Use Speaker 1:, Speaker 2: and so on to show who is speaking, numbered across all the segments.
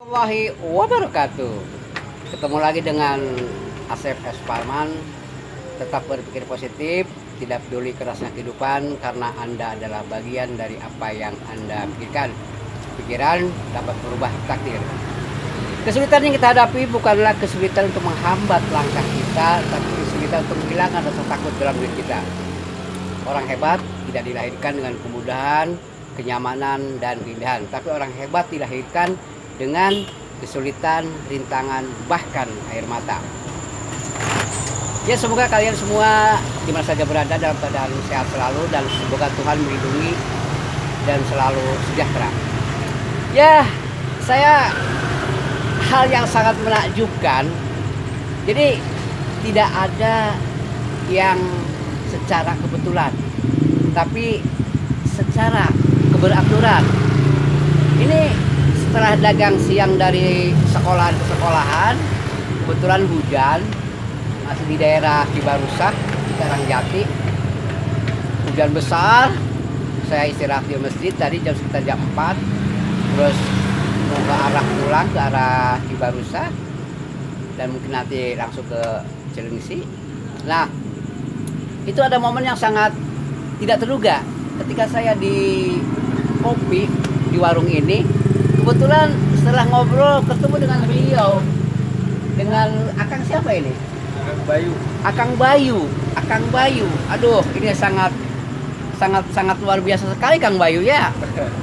Speaker 1: Warahmatullahi wabarakatuh. Ketemu lagi dengan Asep S. Parman. Tetap berpikir positif, tidak peduli kerasnya kehidupan, karena Anda adalah bagian dari apa yang Anda pikirkan. Pikiran dapat merubah takdir. Kesulitan yang kita hadapi bukanlah kesulitan untuk menghambat langkah kita, tapi kesulitan untuk menghilangkan rasa takut dalam diri kita. Orang hebat tidak dilahirkan dengan kemudahan, kenyamanan, dan keindahan, tapi orang hebat dilahirkan dengan kesulitan, rintangan, bahkan air mata. Ya, semoga kalian semua di mana saja berada dalam keadaan sehat selalu, dan semoga Tuhan melindungi dan selalu sejahtera. Ya, saya hal yang sangat menakjubkan. Jadi tidak ada yang secara kebetulan, tapi secara keberaturan. Ini setelah dagang siang dari sekolahan ke sekolahan, kebetulan hujan, masih di daerah Cibarusah, Karangjati, hujan besar. Saya istirahat di masjid tadi sekitar jam 4, terus mau ke arah pulang ke arah Cibarusah, dan mungkin nanti langsung ke Cilengsi. Nah, itu ada momen yang sangat tidak terduga ketika saya di kopi di warung ini. Kebetulan setelah ngobrol ketemu dengan beliau, dengan Akang siapa ini?
Speaker 2: Akang Bayu.
Speaker 1: Akang Bayu. Aduh, ini sangat luar biasa sekali Kang Bayu ya.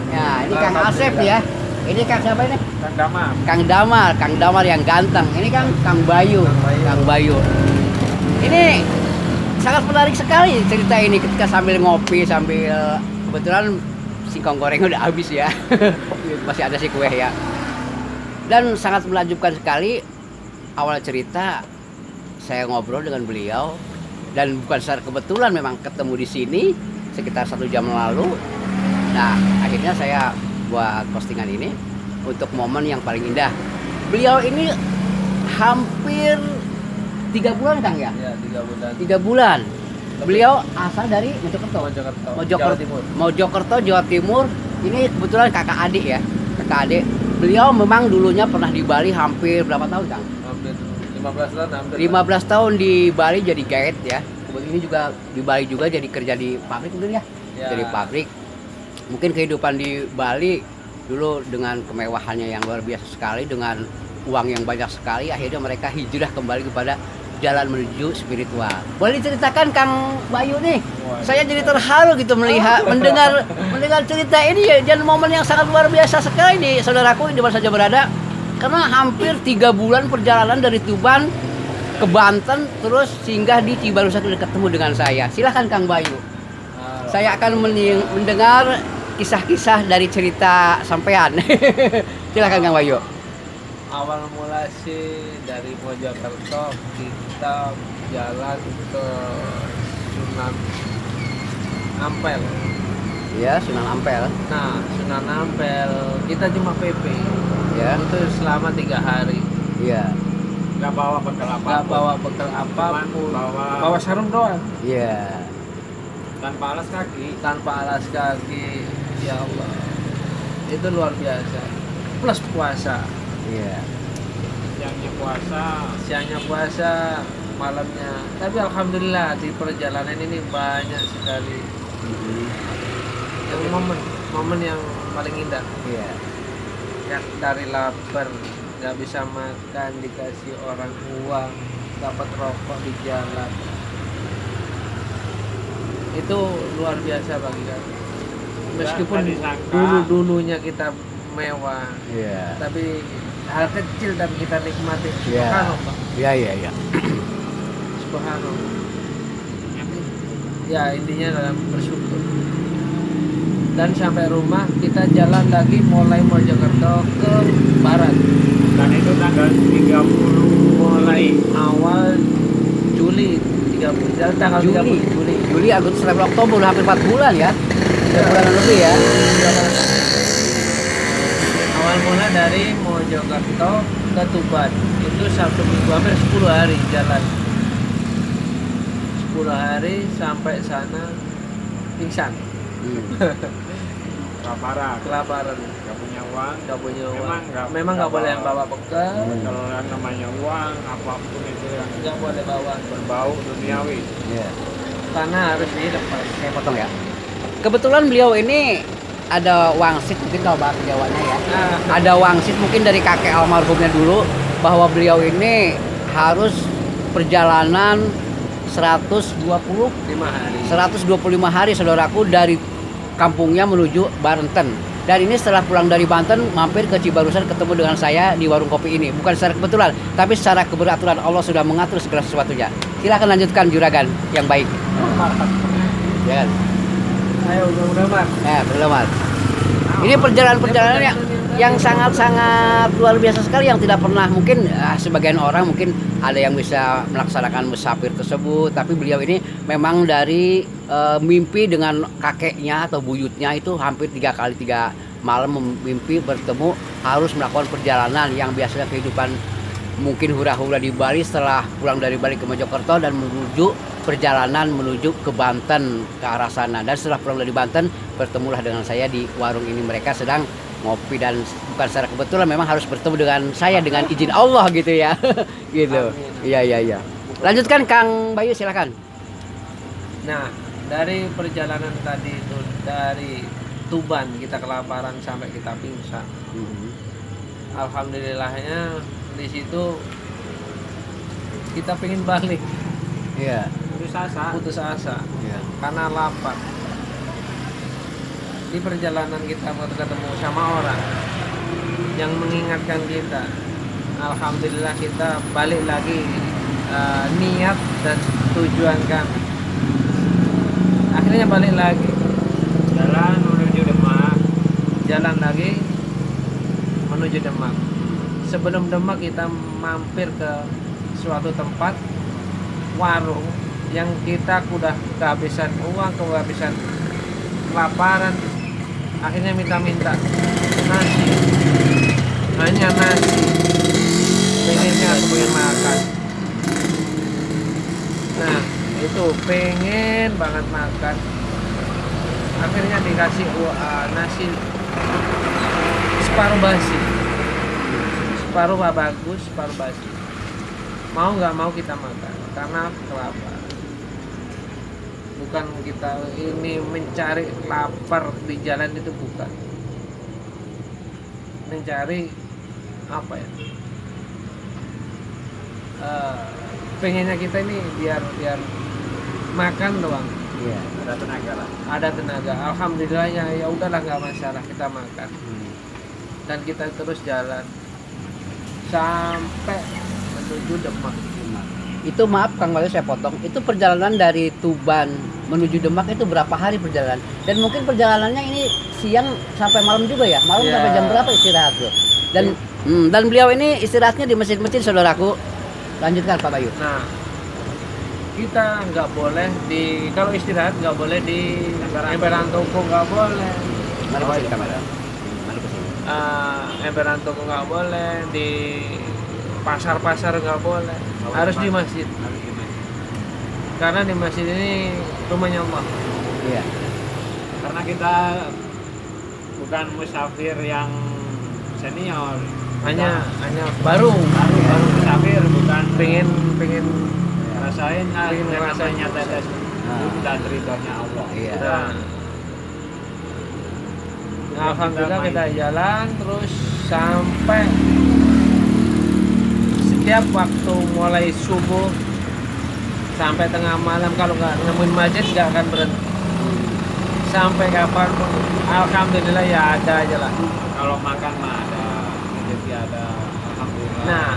Speaker 1: Ya, ini Kang Asep ya. Ini Kang siapa ini? Kang Damar yang ganteng. Ini kan Kang Bayu. Ini sangat menarik sekali cerita ini ketika sambil ngopi, sambil kebetulan singkong goreng udah habis ya. Masih ada si kue ya. Dan sangat menakjubkan sekali awal cerita saya ngobrol dengan beliau, dan bukan secara kebetulan, memang ketemu di sini sekitar 1 jam lalu. Nah, akhirnya saya buat postingan ini untuk momen yang paling indah. Beliau ini hampir 3 bulan Kang ya?
Speaker 2: Ya, 3 bulan.
Speaker 1: 3 bulan. Beliau asal dari Mojokerto, Jawa Timur. Ini kebetulan kakak adik ya. Kakak adik. Beliau memang dulunya pernah di Bali hampir berapa tahun Kang?
Speaker 2: Hampir 15 tahun.
Speaker 1: 15 tahun di Bali jadi guide ya. Kemudian ini juga di Bali juga jadi kerja di pabrik mungkin ya. Jadi pabrik. Mungkin kehidupan di Bali dulu dengan kemewahannya yang luar biasa sekali, dengan uang yang banyak sekali, akhirnya mereka hijrah kembali kepada jalan menuju spiritual. Boleh diceritakan Kang Bayu nih? Saya jadi terharu gitu mendengar cerita ini ya, dan momen yang sangat luar biasa sekali nih saudaraku di mana saja berada. Karena hampir 3 bulan perjalanan dari Tuban ke Banten, terus singgah di Cibarusah sudah ketemu dengan saya. Silahkan Kang Bayu. Saya akan mendengar kisah-kisah dari cerita sampean. Silakan Kang Bayu.
Speaker 2: Awal mula sih dari Mojokerto kita jalan ke Sunan Ampel.
Speaker 1: Ya, Sunan Ampel.
Speaker 2: Nah, Sunan Ampel kita cuma PP.
Speaker 1: Ya.
Speaker 2: Itu selama 3 hari.
Speaker 1: Iya.
Speaker 2: Nggak bawa bekal apapun. Bawa sarung doang.
Speaker 1: Iya.
Speaker 2: Tanpa alas kaki. Ya Allah, itu luar biasa. Plus puasa.
Speaker 1: Iya.
Speaker 2: Siangnya puasa, malamnya. Tapi alhamdulillah di perjalanan ini banyak sekali yang momen yang paling indah.
Speaker 1: Iya.
Speaker 2: Yang dari lapar, nggak bisa makan, dikasih orang uang, dapat rokok di jalan. Itu luar biasa bagi kami. Meskipun dulunya kita mewah, tapi hal kecil tapi kita nikmati. Subhanallah.
Speaker 1: Iya.
Speaker 2: Subhanallah. Ya, intinya dalam bersyukur. Dan sampai rumah kita jalan lagi mulai Mojokerto ke barat.
Speaker 3: Dan itu tanggal 30 mulai
Speaker 2: Awal Juli, tanggal 30
Speaker 1: Juli, Agustus, September, Oktober, udah hampir 4 bulan ya. 3 bulan lebih ya.
Speaker 2: Awal mula dari Mojokerto ke Tuban itu Sabtu Minggu, hampir 10 hari jalan. 10 hari sampai sana pingsan.
Speaker 3: kelaparan,
Speaker 2: Kelaparan.
Speaker 3: nggak punya uang.
Speaker 2: nggak punya uang.
Speaker 3: Memang
Speaker 2: Nggak boleh bawa bekal,
Speaker 3: Kalau yang namanya uang, apapun itu yang
Speaker 2: nggak boleh bawa
Speaker 3: berbau duniawi.
Speaker 1: Iya.
Speaker 2: karena harus dilepas.
Speaker 1: Saya potong ya. Kebetulan beliau ini ada wangsit mungkin kalau bahasa Jawanya ya.
Speaker 2: Nah,
Speaker 1: Ada wangsit mungkin dari kakek almarhumnya dulu bahwa beliau ini harus perjalanan 125
Speaker 2: 5 hari.
Speaker 1: saudaraku dari kampungnya menuju Banten. Dan ini setelah pulang dari Banten mampir ke Cibarusan ketemu dengan saya di warung kopi ini. Bukan secara kebetulan, tapi secara keberaturan Allah sudah mengatur segala sesuatunya. Silakan lanjutkan juragan yang baik. Ya kan?
Speaker 2: Ayo udah Mas.
Speaker 1: Belum Mas. Ini perjalanan yang sangat-sangat luar biasa sekali yang tidak pernah mungkin sebagian orang mungkin ada yang bisa melaksanakan musafir tersebut, tapi beliau ini memang dari mimpi dengan kakeknya atau buyutnya itu hampir 3 kali 3 malam mimpi bertemu harus melakukan perjalanan yang biasanya kehidupan mungkin hura-hura di Bali setelah pulang dari Bali ke Mojokerto dan perjalanan menuju ke Banten ke arah sana. Dan setelah pulang dari Banten bertemulah dengan saya di warung ini, mereka sedang ngopi dan bukan secara kebetulan memang harus bertemu dengan saya dengan izin Allah gitu ya. Gitu. Iya. Lanjutkan Kang Bayu silakan.
Speaker 2: Nah, dari perjalanan tadi itu dari Tuban kita kelaparan sampai kita pingsan. Alhamdulillahnya di situ kita pengen balik.
Speaker 1: Iya.
Speaker 2: Putus asa.
Speaker 1: Iya.
Speaker 2: Karena lapar. Di perjalanan kita ketemu sama orang yang mengingatkan kita. Alhamdulillah kita balik lagi niat dan tujuan kami. Akhirnya balik lagi.
Speaker 3: Jalan menuju Demak.
Speaker 2: Jalan lagi menuju Demak. Sebelum Demak kita mampir ke suatu tempat warung yang kita udah kehabisan uang, kehabisan kelaparan. Akhirnya minta nasi, hanya nasi. Pengennya pengen makan. Nah itu pengen banget makan. Akhirnya dikasih nasi separuh basi, separuh bagus, separuh basi. Mau nggak mau kita makan karena kelaparan. Bukan kita ini mencari lapar di jalan itu, bukan. Mencari apa ya? Pengennya kita ini biar makan doang.
Speaker 1: Iya.
Speaker 3: Ada tenaga lah.
Speaker 2: Ada tenaga. Alhamdulillah ya udahlah nggak masalah kita makan. Dan kita terus jalan sampai menuju Demak.
Speaker 1: Itu maaf Kang Bayu saya potong. Itu perjalanan dari Tuban menuju Demak itu berapa hari perjalanan? Dan mungkin perjalanannya ini siang sampai malam juga ya? Malam sampai jam berapa istirahat tuh? Dan beliau ini istirahatnya di masjid-masjid saudaraku. Lanjutkan Pak Bayu.
Speaker 2: Nah, kita nggak boleh kalau istirahat nggak boleh di emperan toko, nggak boleh.
Speaker 1: Mari ke sini kamera. Mari ke sini.
Speaker 2: Emperan toko nggak boleh, di pasar-pasar nggak boleh, harus di masjid. Karena di masjid ini rumahnya Allah.
Speaker 1: Iya.
Speaker 3: Karena kita bukan musafir yang senior,
Speaker 2: Hanya baru
Speaker 3: musafir, bukan
Speaker 2: pengen
Speaker 3: rasain
Speaker 2: pengen ngerasain
Speaker 3: namanya tetes dan ridhonya Allah.
Speaker 1: Iya.
Speaker 2: Nah, alhamdulillah kita jalan terus sampai setiap waktu mulai subuh sampai tengah malam, kalau nggak nemuin masjid nggak akan berhenti sampai kapan pun. Alhamdulillah ya ada aja lah.
Speaker 3: Kalau makan mah ada, rezeki ada, alhamdulillah.
Speaker 2: Nah,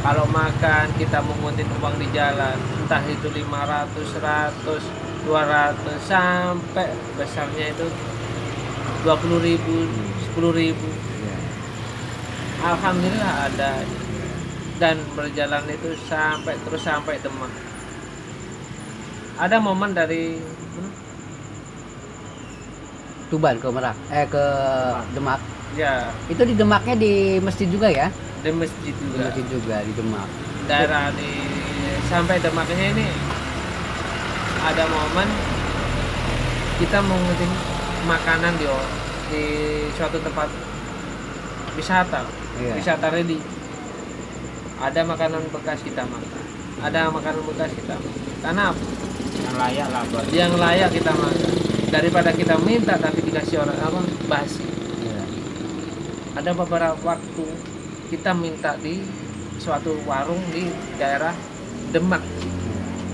Speaker 2: kalau makan kita menguntit uang di jalan, entah itu 500, 100, 200 sampai besarnya itu 20.000, 10.000. Alhamdulillah ada. Dan berjalan itu sampai Demak. Ada momen dari
Speaker 1: Tuban ke Merak, ke Demak.
Speaker 2: ya
Speaker 1: Itu di Demaknya di masjid juga ya?
Speaker 2: di masjid
Speaker 1: Di
Speaker 2: juga.
Speaker 1: masjid juga di Demak.
Speaker 2: Daerah sampai Demaknya ini ada momen kita menguntit makanan di suatu tempat wisata,
Speaker 1: Iya.
Speaker 2: wisata religi. Ada makanan bekas kita makan, ada makanan bekas kita makan. Karena apa?
Speaker 3: Yang layak lah buat
Speaker 2: Yang layak kita makan daripada kita minta tapi dikasih orang apa basi.
Speaker 1: Iya.
Speaker 2: Ada beberapa waktu kita minta di suatu warung di daerah Demak,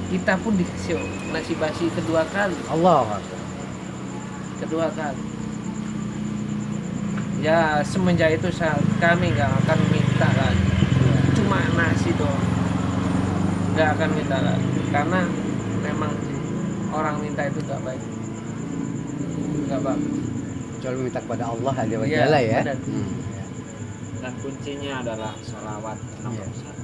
Speaker 2: kita pun dikasih nasi basi kedua kali. Kedua kali. Ya semenjak itu kami nggak akan minta lagi. Cuma nasi doang. Nggak akan minta lagi. Karena memang orang minta itu nggak baik. Nggak bagus.
Speaker 1: Coba minta kepada Allah aja
Speaker 2: Iya,
Speaker 1: wajalla ya.
Speaker 2: benar.
Speaker 3: dan kuncinya adalah sholawat nomor
Speaker 1: Iya.
Speaker 3: satu.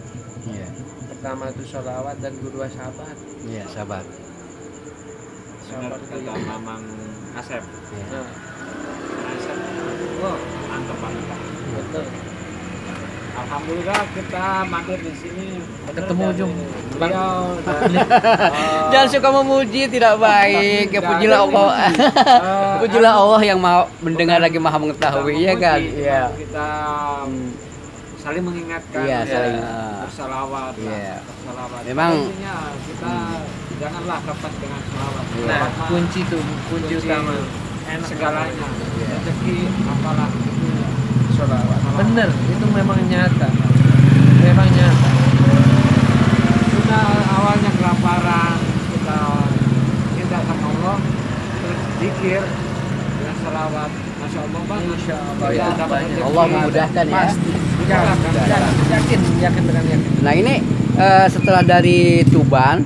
Speaker 1: Iya.
Speaker 2: Pertama itu sholawat dan kedua sahabat.
Speaker 1: Iya, sabar.
Speaker 3: Benar
Speaker 2: Sahabat
Speaker 3: kata
Speaker 2: itu.
Speaker 3: Mamang Asep.
Speaker 1: Iya.
Speaker 2: Nah,
Speaker 3: Asep, wah mantap banget Pak.
Speaker 2: betul.
Speaker 3: Alhamdulillah kita mampir di sini. Bener
Speaker 2: Ketemu
Speaker 3: dari
Speaker 2: Jung.
Speaker 3: Beliau dan
Speaker 1: Jangan suka memuji, tidak baik. Ya, pujilah Allah. Pujilah Allah yang mau mendengar lagi maha mengetahui, ya kan? Iya.
Speaker 3: Kita saling mengingatkan.
Speaker 1: Iya,
Speaker 3: ya,
Speaker 1: saling,
Speaker 3: bersalawat. lah,
Speaker 1: iya.
Speaker 3: bersalawat.
Speaker 1: Memang-
Speaker 3: Intinya kita janganlah lepas dengan salawat.
Speaker 1: Iya.
Speaker 2: Nah,
Speaker 3: Salawat mah
Speaker 2: kunci utama.
Speaker 3: enak segalanya.
Speaker 1: Iya.
Speaker 3: Rezeki apalah itu.
Speaker 2: Sholawat. Bener, itu memang nyata. Memang nyata.
Speaker 3: Sudah awalnya kelaparan, kita minta sama Allah, terus zikir dengan salawat. Masya Allah Bang.
Speaker 2: Insya Allah
Speaker 3: Kita
Speaker 2: ya,
Speaker 3: dapat
Speaker 2: banyak.
Speaker 3: rezeki.
Speaker 1: Allah memudahkan ya.
Speaker 3: Pasti.
Speaker 2: Yakin dengan yakin.
Speaker 1: Nah ini setelah dari Tuban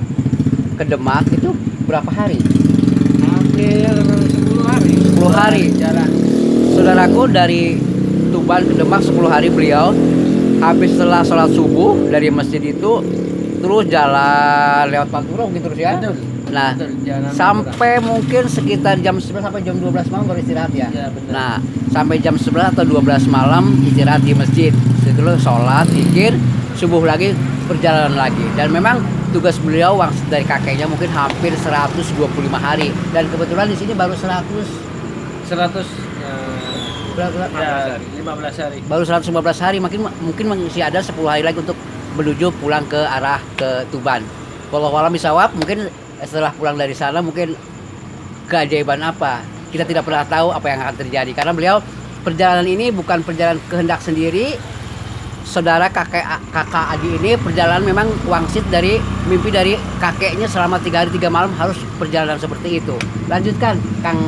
Speaker 1: ke Demak itu berapa hari?
Speaker 3: Hampir 10 hari.
Speaker 1: 10 hari.
Speaker 2: Jalan.
Speaker 1: Saudaraku dari Tuban ke Demak 10 hari beliau. Habis setelah sholat subuh dari masjid itu terus jalan lewat Panturung gitu terus ya.
Speaker 2: Betul.
Speaker 1: Nah,
Speaker 2: Betul, jalan
Speaker 1: sampai mungkin sekitar jam 11 sampai jam 12 malam baru istirahat ya.
Speaker 2: Iya, benar.
Speaker 1: Nah, sampai jam 11 atau 12 malam istirahat di masjid. Setelah sholat, zikir, subuh lagi perjalanan lagi. Dan memang tugas beliau wangsit dari kakeknya mungkin hampir 125 hari. Dan kebetulan di sini baru
Speaker 2: 100
Speaker 1: berapa?
Speaker 2: ya, 15 hari.
Speaker 1: Baru 115 hari, mungkin masih ada 10 hari lagi untuk menuju pulang ke arah ke Tuban. Wallahu a'lam bishawab, mungkin setelah pulang dari sana mungkin keajaiban apa kita tidak pernah tahu apa yang akan terjadi karena beliau perjalanan ini bukan perjalanan kehendak sendiri. Saudara kakak adik ini perjalanan memang wangsit dari mimpi dari kakeknya selama 3 hari 3 malam harus perjalanan seperti itu. Lanjutkan Kang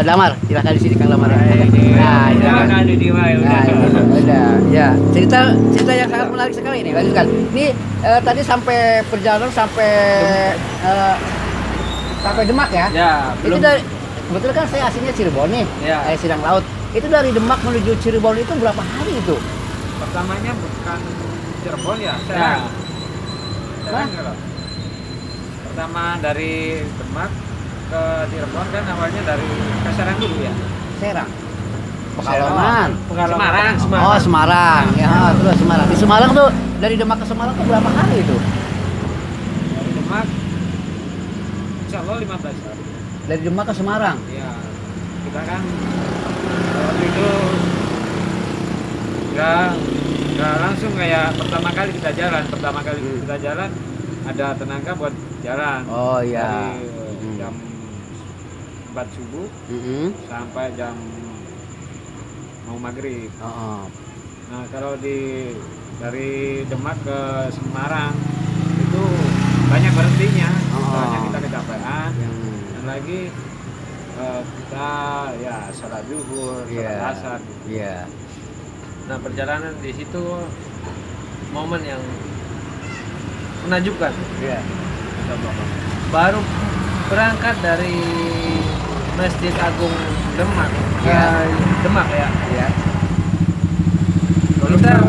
Speaker 1: Damar, silakan di sini Kang Damar. Nah,
Speaker 3: Jangan di diwai.
Speaker 1: Nah, udah. Ya, cerita yang sangat menarik sekali ini. Lanjutkan. Ini tadi sampai perjalanan sampai Demak ya?
Speaker 2: Ya,
Speaker 1: Itu
Speaker 2: belum.
Speaker 1: dari kebetulan kan saya aslinya Cirebon nih.
Speaker 2: Ya.
Speaker 1: Saya Sidang Laut. Itu dari Demak menuju Cirebon itu berapa hari itu?
Speaker 3: Pertamanya bukan Cirebon ya,
Speaker 2: Ya.
Speaker 3: Serang.
Speaker 1: Hah?
Speaker 3: Serang ya, loh. Pertama dari Demak ke Cirebon kan awalnya dari ke Serang dulu ya.
Speaker 1: Serang. Pekalongan.
Speaker 3: Semarang.
Speaker 1: Oh, Semarang. Ya, terus Semarang. Di Semarang tuh dari Demak ke Semarang tuh berapa hari itu?
Speaker 3: Dari Demak Insya Allah 15 hari.
Speaker 1: Dari Demak ke Semarang.
Speaker 3: Ya, kita kan waktu itu nggak langsung kayak pertama kali kita jalan. Pertama kali kita jalan ada tenaga buat jalan.
Speaker 1: Oh iya.
Speaker 3: Dari jam 4 subuh
Speaker 1: Mm-mm.
Speaker 3: sampai jam mau maghrib.
Speaker 1: Oh.
Speaker 3: Nah kalau dari Demak ke Semarang itu banyak berhentinya. Soalnya kita kecapean. Dan lagi kita ya sholat zuhur, sholat
Speaker 1: Iya.
Speaker 3: asar.
Speaker 1: Iya.
Speaker 2: Nah, perjalanan di situ momen yang menakjubkan.
Speaker 1: Iya.
Speaker 2: Baru berangkat dari Masjid Agung Demak ke
Speaker 1: Ya.
Speaker 2: Demak ya.
Speaker 1: Iya.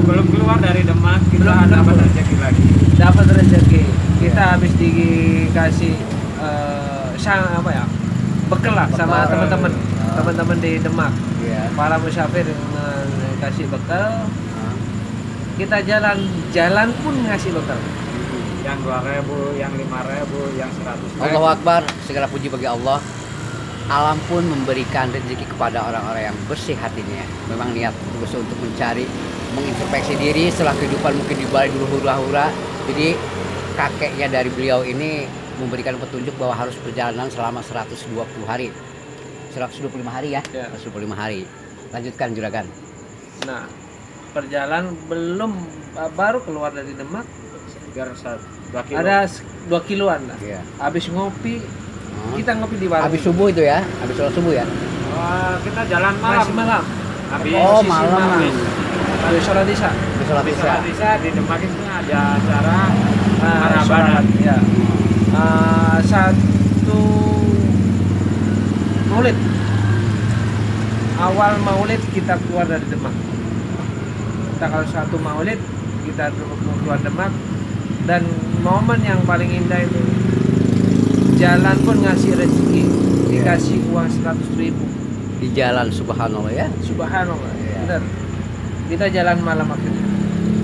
Speaker 3: Belum keluar dari Demak kita
Speaker 2: Belum
Speaker 3: ada dapat
Speaker 2: keluar.
Speaker 3: rezeki lagi.
Speaker 2: Dapat rezeki. Kita habis dikasih apa ya? Bekal lah sama
Speaker 1: Bekal.
Speaker 2: teman-teman. Teman-teman di Demak.
Speaker 1: Iya.
Speaker 2: Para musafir kasih bekal. Kita jalan pun ngasih bekal.
Speaker 3: Yang 2.000, yang 5.000, yang 100.000.
Speaker 1: Allahu Akbar, segala puji bagi Allah. alam pun memberikan rezeki kepada orang-orang yang bersih hatinya. Memang niat tulus untuk mencari, mengintrospeksi diri setelah kehidupan mungkin di balik dulu hura-hura. Jadi kakeknya dari beliau ini memberikan petunjuk bahwa harus perjalanan selama 120 hari. 125 hari ya?
Speaker 2: Ya.
Speaker 1: 125 hari. Lanjutkan Juragan.
Speaker 2: Nah, perjalanan baru keluar dari Demak
Speaker 3: Sekitar 2 kilo.
Speaker 2: ada 2 kiloan lah.
Speaker 1: Iya.
Speaker 2: Habis ngopi, kita ngopi di warung.
Speaker 1: Habis subuh itu ya? Habis sholat subuh ya?
Speaker 3: Kita jalan malam.
Speaker 2: Masih malam.
Speaker 3: Habis
Speaker 1: Oh,
Speaker 2: Posisi
Speaker 1: malam.
Speaker 2: Habis sholat isya.
Speaker 1: Habis sholat
Speaker 3: Habis
Speaker 1: isya.
Speaker 3: sholat isya di Demak itu ada acara
Speaker 2: Sholat,
Speaker 3: harabanan.
Speaker 2: ya. Satu Maulid. Awal Maulid kita keluar dari Demak. Tanggal 1 Maulid kita keluar Demak, dan momen yang paling indah itu jalan pun ngasih rezeki, dikasih uang 100.000.
Speaker 1: Di jalan subhanallah ya.
Speaker 2: Subhanallah,
Speaker 1: Iya.
Speaker 2: benar. Kita jalan malam akhirnya.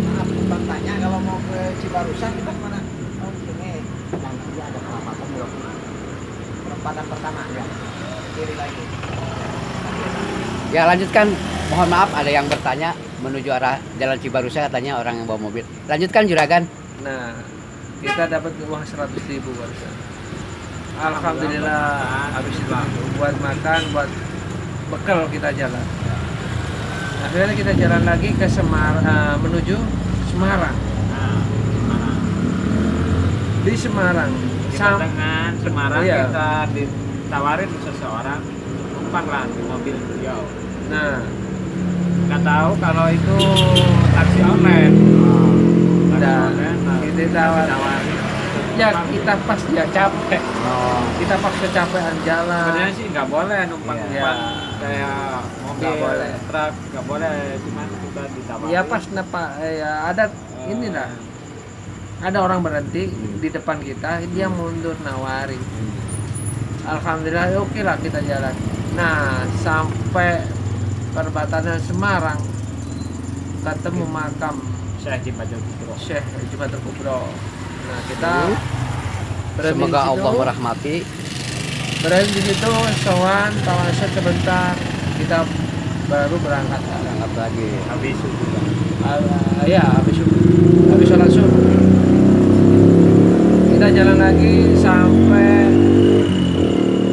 Speaker 4: Maaf, bukan tanya kalau mau ke Cibarusa kita kemana? Oh, sini. Nanti ada perempatan belum? Perempatan pertama ya. Kiri lagi.
Speaker 1: Ya lanjutkan. Mohon maaf ada yang bertanya menuju arah Jalan Cibarusa, katanya orang yang bawa mobil. Lanjutkan Juragan.
Speaker 2: Nah, kita dapat uang 100.000 barusan. Alhamdulillah, habis itu buat makan, buat bekal kita jalan. Akhirnya kita jalan lagi ke menuju Semarang. Di Semarang,
Speaker 3: Kita dengan Semarang
Speaker 2: Iya.
Speaker 3: kita ditawarin seseorang numpang lah di mobil beliau.
Speaker 2: nah,
Speaker 3: Nggak tahu kalau itu taksi online. Taksi
Speaker 2: Dan
Speaker 3: online, nah,
Speaker 2: kita ditawarin.
Speaker 3: ditawarin.
Speaker 2: Ya kita pas ya capek,
Speaker 1: Oh,
Speaker 2: kita pas kecapean jalan.
Speaker 3: Sebenarnya sih nggak boleh numpang
Speaker 2: Iya.
Speaker 3: numpang kayak mobil,
Speaker 2: Nggak boleh.
Speaker 3: truk nggak boleh, cuman kita ditawarin.
Speaker 2: Ya pas ya ada ini lah. Ada orang berhenti di depan kita, dia mundur nawarin. Alhamdulillah oke lah kita jalan. Nah, sampai perbatasan Semarang ketemu makam
Speaker 3: Syekh Jibatul Kubro.
Speaker 2: Syekh Jibatul Kubro. Nah, kita berhenti
Speaker 1: semoga
Speaker 2: di situ,
Speaker 1: Allah merahmati.
Speaker 2: berhenti di situ, sowan tawasul sebentar, kita baru berangkat.
Speaker 1: Berangkat lagi.
Speaker 3: Habis subuh.
Speaker 2: Ya, habis subuh, habis sholat subuh. Kita jalan lagi sampai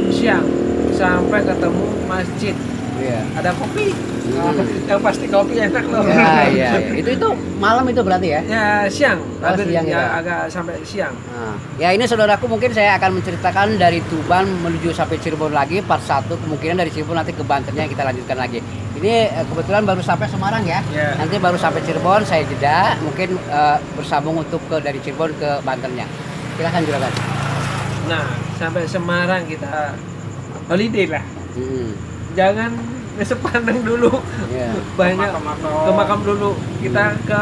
Speaker 2: siang, sampai ketemu masjid.
Speaker 1: Iya.
Speaker 2: Ada kopi.
Speaker 1: Hmm.
Speaker 2: Yang pasti kopi enak loh.
Speaker 1: Ya. Itu malam itu berarti ya.
Speaker 2: Ya, siang.
Speaker 1: Oh, siang
Speaker 2: ya,
Speaker 1: ya.
Speaker 2: agak sampai siang.
Speaker 1: Nah, ya ini saudaraku, mungkin saya akan menceritakan dari Tuban menuju sampai Cirebon lagi part 1, kemungkinan dari Cirebon nanti ke Bantennya kita lanjutkan lagi. Ini kebetulan baru sampai Semarang ya.
Speaker 2: Ya.
Speaker 1: Nanti baru sampai Cirebon saya jeda, mungkin bersambung untuk dari Cirebon ke Bantennya. Silakan Juragan.
Speaker 2: Nah, sampai Semarang kita holiday lah.
Speaker 1: Hmm.
Speaker 2: Jangan sepandang dulu.
Speaker 1: Iya.
Speaker 2: Banyak
Speaker 3: Makam-makam.
Speaker 2: ke makam dulu. Kita ke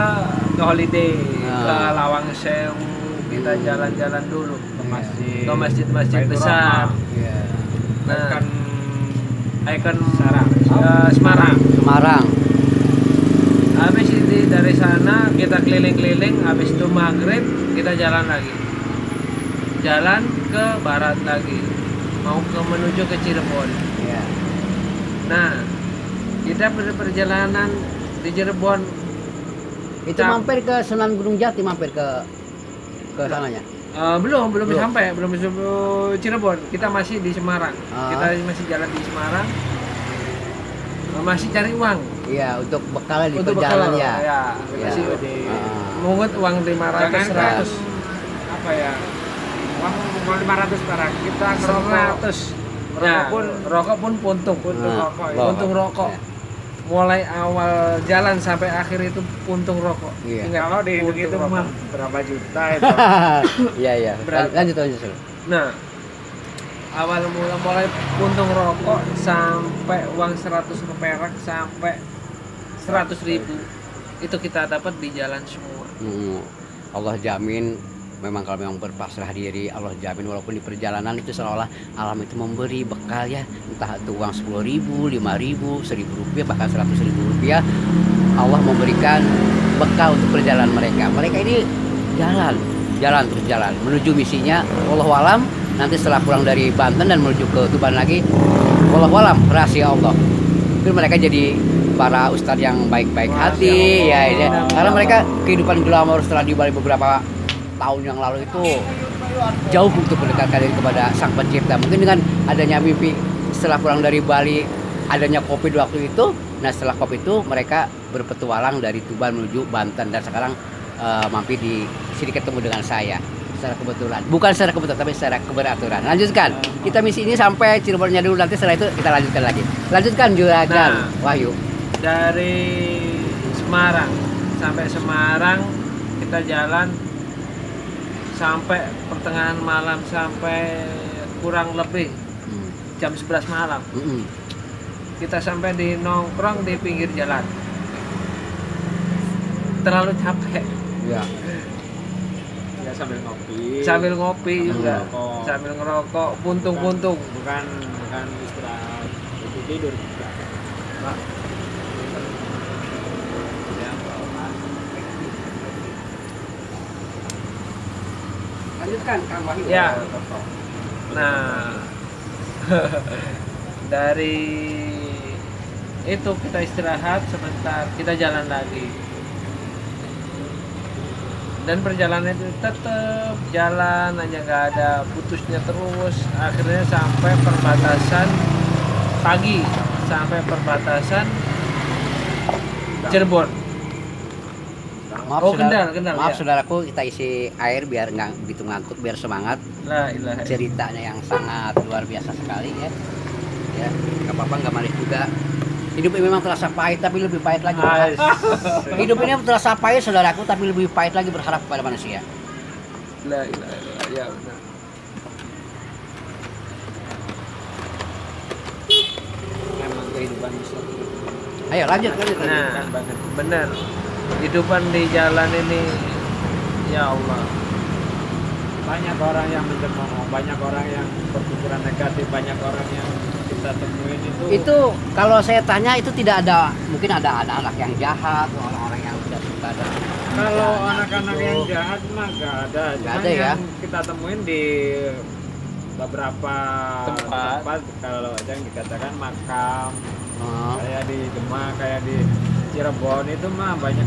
Speaker 2: holiday,
Speaker 1: Nah.
Speaker 2: ke Lawang Sewu, kita jalan-jalan dulu.
Speaker 3: Ke masjid.
Speaker 2: Ke masjid-masjid
Speaker 3: Baitur
Speaker 2: besar.
Speaker 3: Rahmah.
Speaker 1: Iya.
Speaker 2: Nah,
Speaker 3: Kan
Speaker 2: ikon
Speaker 3: Sarang.
Speaker 2: Semarang.
Speaker 1: Semarang.
Speaker 2: Habis itu dari sana kita keliling-keliling, habis itu maghrib kita jalan lagi. Jalan ke barat lagi. Mau menuju ke Cirebon.
Speaker 1: Iya.
Speaker 2: Nah, kita perjalanan di Cirebon.
Speaker 1: Itu mampir ke Sunan Gunung Jati, mampir ke sananya.
Speaker 2: Belum
Speaker 1: Belum.
Speaker 2: sampai, belum Cirebon. Kita masih di Semarang.
Speaker 1: Ah.
Speaker 2: Kita masih jalan di Semarang. Masih cari uang
Speaker 1: Iya, untuk bekal di
Speaker 2: untuk
Speaker 1: perjalanan
Speaker 2: bekal.
Speaker 1: ya.
Speaker 2: Ya,
Speaker 1: Iya.
Speaker 2: masih
Speaker 1: Ah.
Speaker 2: mungut uang 500,
Speaker 3: jangan
Speaker 2: 100.
Speaker 3: apa ya, uang 500 perak kita ngerokok
Speaker 2: 100. Nah,
Speaker 3: pun-
Speaker 2: rokok pun puntung.
Speaker 3: untuk
Speaker 1: Nah,
Speaker 3: rokok
Speaker 1: bawa.
Speaker 2: Puntung rokok.
Speaker 1: Ya.
Speaker 2: Mulai awal jalan sampai akhir itu puntung rokok.
Speaker 1: Iya.
Speaker 2: Ingat,
Speaker 3: kalau dihitung
Speaker 2: puntung
Speaker 3: itu
Speaker 2: rokok.
Speaker 3: mah berapa juta itu.
Speaker 1: Iya, iya.
Speaker 2: Berat.
Speaker 1: Lanjut. Sur.
Speaker 2: Nah, awal mulai puntung rokok sampai uang 100 perak sampai 100.000 itu kita dapat di jalan semua.
Speaker 1: Allah jamin, memang kalau memang berpasrah diri, Allah jamin walaupun di perjalanan itu seolah-olah alam itu memberi bekal ya, entah itu uang 10.000, 5.000, 1.000 rupiah, bahkan 100.000 rupiah. Allah memberikan bekal untuk perjalanan mereka. Mereka ini jalan terus jalan menuju misinya. Wallahualam nanti setelah pulang dari Banten dan menuju ke Tuban lagi, wallahualam rahasia Allah. Itu mereka jadi para ustadz yang baik-baik hati ya. Karena mereka kehidupan glamor setelah di Bali beberapa tahun yang lalu itu jauh untuk mendekatkan diri kepada Sang Pencipta. Mungkin dengan adanya mimpi setelah pulang dari Bali, adanya Covid waktu itu, nah setelah Covid itu mereka berpetualang dari Tuban menuju Banten dan sekarang mampir di sini ketemu dengan saya secara kebetulan. Bukan secara kebetulan tapi secara keberaturan. Lanjutkan. Kita misi ini sampai Cirebonnya dulu, nanti setelah itu kita lanjutkan lagi. Lanjutkan Juragan Wahyu.
Speaker 2: Dari Semarang sampai Semarang kita jalan sampai pertengahan malam, sampai kurang lebih jam 11 malam. Kita sampai di nongkrong di pinggir jalan. Terlalu capek.
Speaker 1: Ya.
Speaker 3: Ya sambil ngopi.
Speaker 2: Sambil ngopi juga,
Speaker 3: Ngerokok.
Speaker 2: sambil ngerokok, puntung-puntung.
Speaker 3: Bukan istirahat, itu tidur juga.
Speaker 1: Lanjutkan Kang Wahyu.
Speaker 2: Ya. Nah, dari itu kita istirahat sebentar, kita jalan lagi. Dan perjalanan itu tetap jalan aja, nggak ada putusnya terus. Akhirnya sampai perbatasan pagi, sampai perbatasan Cirebon.
Speaker 1: Maaf,
Speaker 2: Oh,
Speaker 1: saudara,
Speaker 2: Kendal,
Speaker 1: maaf
Speaker 2: ya.
Speaker 1: saudaraku, kita isi air biar nggak begitu ngantuk, biar semangat.
Speaker 2: La ilaha illallah.
Speaker 1: Ceritanya yang sangat luar biasa sekali ya. Ya, nggak apa-apa, nggak manis juga. Hidup ini memang terasa pahit tapi lebih pahit lagi. Hidup ini terasa pahit saudaraku tapi lebih pahit lagi berharap kepada manusia.
Speaker 2: La ilaha illallah. Ya benar.
Speaker 3: Memang kehidupan Islam.
Speaker 1: Ayo lanjut.
Speaker 2: Nah, benar. Kehidupan di jalan ini, ya Allah.
Speaker 3: Banyak orang yang mencemooh, banyak orang yang berpikiran negatif, banyak orang yang kita temuin itu.
Speaker 1: Itu kalau saya tanya itu tidak ada, mungkin ada anak-anak yang jahat, orang-orang yang tidak suka dan
Speaker 3: Kalau anak-anak yang jahat mah gak ada.
Speaker 1: Nggak
Speaker 3: Cuman
Speaker 1: ada ya?
Speaker 3: yang kita temuin di beberapa
Speaker 2: Tempat.
Speaker 3: kalau ada yang dikatakan makam,
Speaker 1: Oh.
Speaker 3: kayak di Demak, kayak di Cirebon itu mah banyak